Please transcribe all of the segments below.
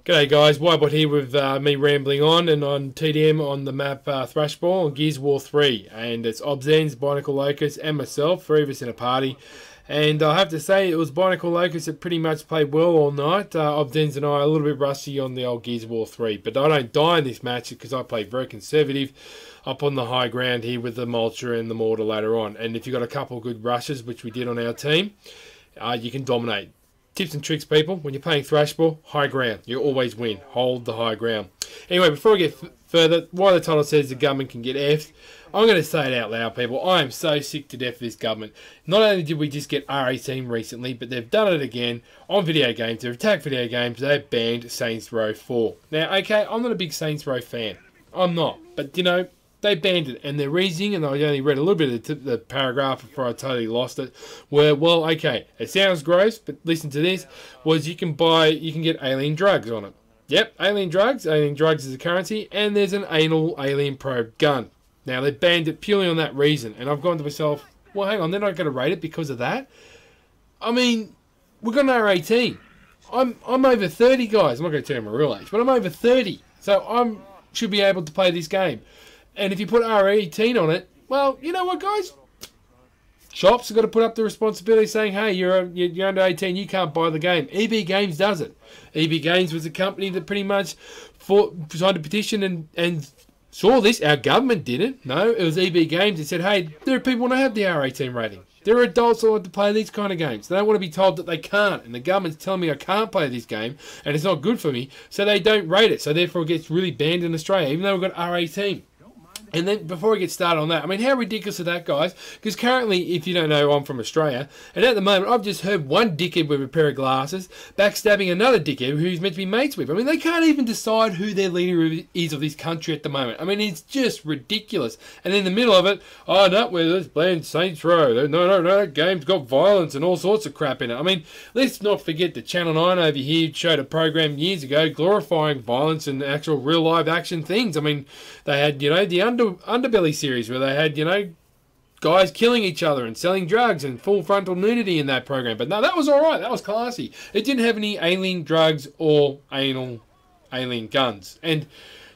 G'day guys, Wybot here with me rambling on and on TDM on the map Thrashball on Gears War 3, and it's Obzens, Bionicle Locust and myself, three of us in a party. And I have to say it was Bionicle Locust that pretty much played well all night. Obzens and I are a little bit rusty on the old Gears War 3, but I don't die in this match because I play very conservative up on the high ground here with the Mulcher and the Mortar later on. And if you've got a couple of good rushes, which we did on our team, you can dominate. Tips and tricks, people. When you're playing Thrashball, high ground. You always win. Hold the high ground. Anyway, before I get further, why the title says the government can get F'd, I'm going to say it out loud, people. I am so sick to death of this government. Not only did we just get R18 recently, but they've done it again on video games. They've attacked video games. They've banned Saints Row 4. Now, okay, I'm not a big Saints Row fan. I'm not. But, you know, they banned it, and their reasoning, and I only read a little bit of the paragraph before I totally lost it, where, well, okay, it sounds gross, but listen to this, was you can get alien drugs on it. Yep, alien drugs is a currency, and there's an anal alien probe gun. Now, they banned it purely on that reason, and I've gone to myself, well, hang on, they're not going to rate it because of that? I mean, we've got an R18. I'm over 30, guys. I'm not going to tell you my real age, but I'm over 30, so I should be able to play this game. And if you put R18 on it, well, you know what, guys? Shops have got to put up the responsibility saying, hey, you're under 18, you can't buy the game. EB Games does it. EB Games was a company that pretty much signed a petition and saw this. Our government didn't. No, it was EB Games that said, hey, there are people who want to have the R18 rating. There are adults that want to play these kind of games. They don't want to be told that they can't. And the government's telling me I can't play this game, and it's not good for me, so they don't rate it. So therefore it gets really banned in Australia, even though we've got R18. And then, before we get started on that, I mean, how ridiculous is that, guys? Because currently, if you don't know, I'm from Australia, and at the moment, I've just heard one dickhead with a pair of glasses backstabbing another dickhead who's meant to be mates with. I mean, they can't even decide who their leader is of this country at the moment. I mean, it's just ridiculous. And in the middle of it, oh, no, let's blame Saints Row. No, that game's got violence and all sorts of crap in it. I mean, let's not forget that Channel 9 over here showed a program years ago glorifying violence and actual real live action things. I mean, they had, you know, the Underbelly series where they had, you know, guys killing each other and selling drugs and full frontal nudity in that program. But no, that was alright. That was classy. It didn't have any alien drugs or alien guns. And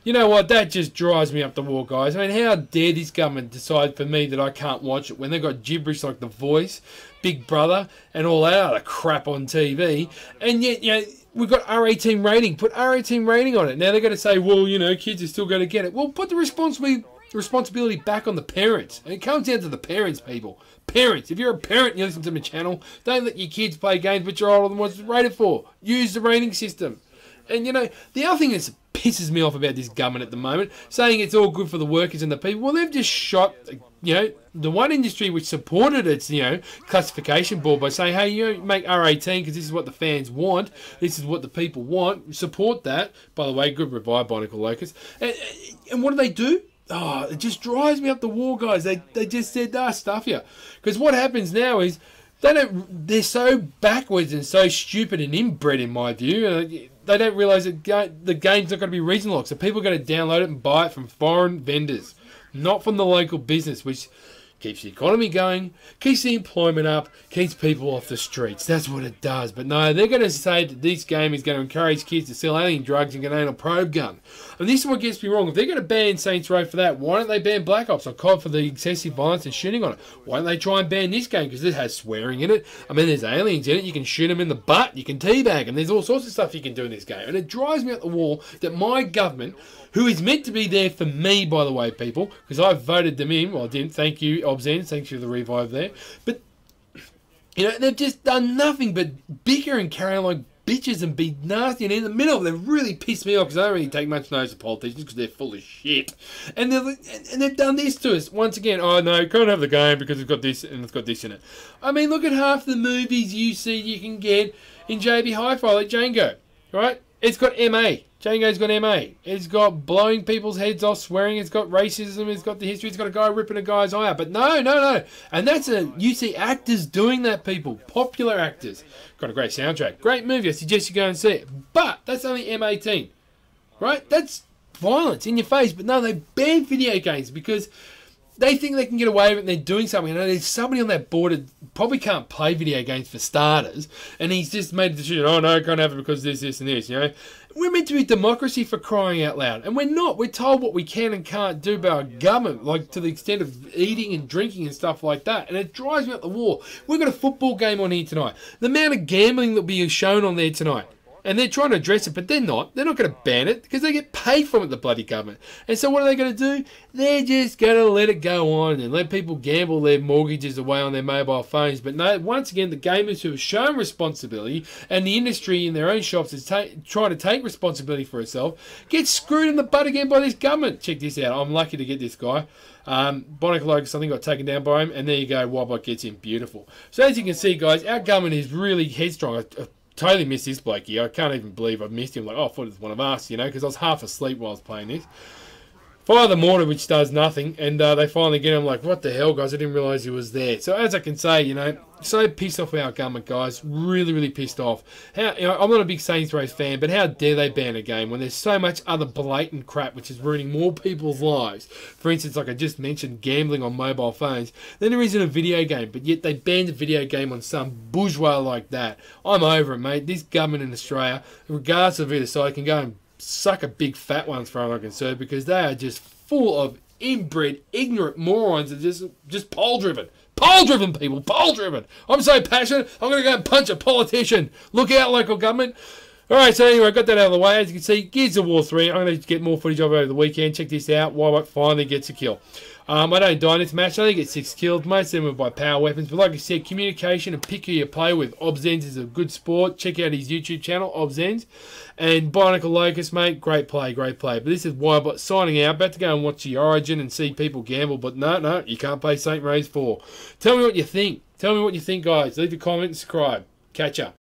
you know what? That just drives me up the wall, guys. I mean, how dare this government decide for me that I can't watch it when they've got gibberish like The Voice, Big Brother, and all that other crap on TV. And yet, you know, we've got R18 rating. Put R18 rating on it. Now they're going to say, well, you know, kids are still going to get it. Well, put the responsibility back on the parents. And it comes down to the parents, people. Parents. If you're a parent and you listen to my channel, don't let your kids play games which are older than what's rated for. Use the rating system. And, you know, the other thing that pisses me off about this government at the moment, saying it's all good for the workers and the people, well, they've just shot, you know, the one industry which supported its, you know, classification board by saying, hey, you know, make R18 because this is what the fans want, this is what the people want, support that. By the way, good revive, Bionicle Locust. And what do? Oh, it just drives me up the wall, guys. They just said, stuff you. Because what happens now is, they're so backwards and so stupid and inbred in my view. They don't realise that the game's not going to be regional locked. So people are going to download it and buy it from foreign vendors, not from the local business, which keeps the economy going, keeps the employment up, keeps people off the streets. That's what it does. But no, they're going to say that this game is going to encourage kids to sell alien drugs and get an anal probe gun. And this is what gets me wrong. If they're going to ban Saints Row for that, why don't they ban Black Ops or COD for the excessive violence and shooting on it? Why don't they try and ban this game? Because it has swearing in it. I mean, there's aliens in it. You can shoot them in the butt. You can teabag them. There's all sorts of stuff you can do in this game. And it drives me up the wall that my government, who is meant to be there for me, by the way, people, because I voted them in. Well, I didn't. Thank you, Obzen. Thanks for the revive there. But, you know, they've just done nothing but bicker and carry on like bitches and be nasty. And in the middle, they've really pissed me off because I don't really take much notice of politicians because they're full of shit. And they've done this to us. Once again, oh, no, can't have the game because it's got this and it's got this in it. I mean, look at half the movies you see you can get in JB Hi-Fi, like Django, right? It's got MA. Django's got MA. It's got blowing people's heads off, swearing. It's got racism. It's got the history. It's got a guy ripping a guy's eye out. But no. And that's you see actors doing that, people. Popular actors. Got a great soundtrack. Great movie. I suggest you go and see it. But that's only M18. Right? That's violence in your face. But no, they banned video games because they think they can get away with it and they're doing something. You know, there's somebody on that board that probably can't play video games for starters, and he's just made a decision, oh no, I can't have it because this, and this, you know. We're meant to be democracy, for crying out loud, and we're not. We're told what we can and can't do by our government, like to the extent of eating and drinking and stuff like that, and it drives me up the wall. We've got a football game on here tonight. The amount of gambling that will be shown on there tonight. And they're trying to address it, but they're not. They're not going to ban it because they get paid from it, the bloody government. And so what are they going to do? They're just going to let it go on and let people gamble their mortgages away on their mobile phones. But no, once again, the gamers who have shown responsibility and the industry in their own shops is trying to take responsibility for itself, get screwed in the butt again by this government. Check this out. I'm lucky to get this guy. Bionicle Locus, something got taken down by him, and there you go, Wildbot gets in. Beautiful. So as you can see, guys, our government is really headstrong. Totally missed this bloke here. I can't even believe I've missed him. Like, oh, I thought it was one of us, you know, because I was half asleep while I was playing this. Fire the mortar, which does nothing, and they finally get him. Like, what the hell, guys? I didn't realise he was there. So as I can say, you know, so pissed off our government, guys. Really, really pissed off. How, you know, I'm not a big Saints Row fan, but how dare they ban a game when there's so much other blatant crap which is ruining more people's lives? For instance, like I just mentioned, gambling on mobile phones. Then there isn't a video game, but yet they banned a video game on some bourgeois like that. I'm over it, mate. This government in Australia, regardless of either side, can go and suck a big fat one as far as I'm concerned, because they are just full of inbred, ignorant morons that just pole-driven. Pole-driven, people. Pole-driven. I'm so passionate, I'm going to go and punch a politician. Look out, local government. Alright, so anyway, I got that out of the way. As you can see, Gears of War 3. I'm going to get more footage of it over the weekend. Check this out. Wildbot finally gets a kill. I don't die in this match. I only get 6 kills. Most of them are by power weapons. But like I said, communication and pick who you play with. Obzens is a good sport. Check out his YouTube channel, Obzens. And Bionicle Locus, mate, great play, great play. But this is Wildbot signing out. About to go and watch the Origin and see people gamble. But no, you can't play Saints Row 4. Tell me what you think. Tell me what you think, guys. Leave a comment and subscribe. Catch ya.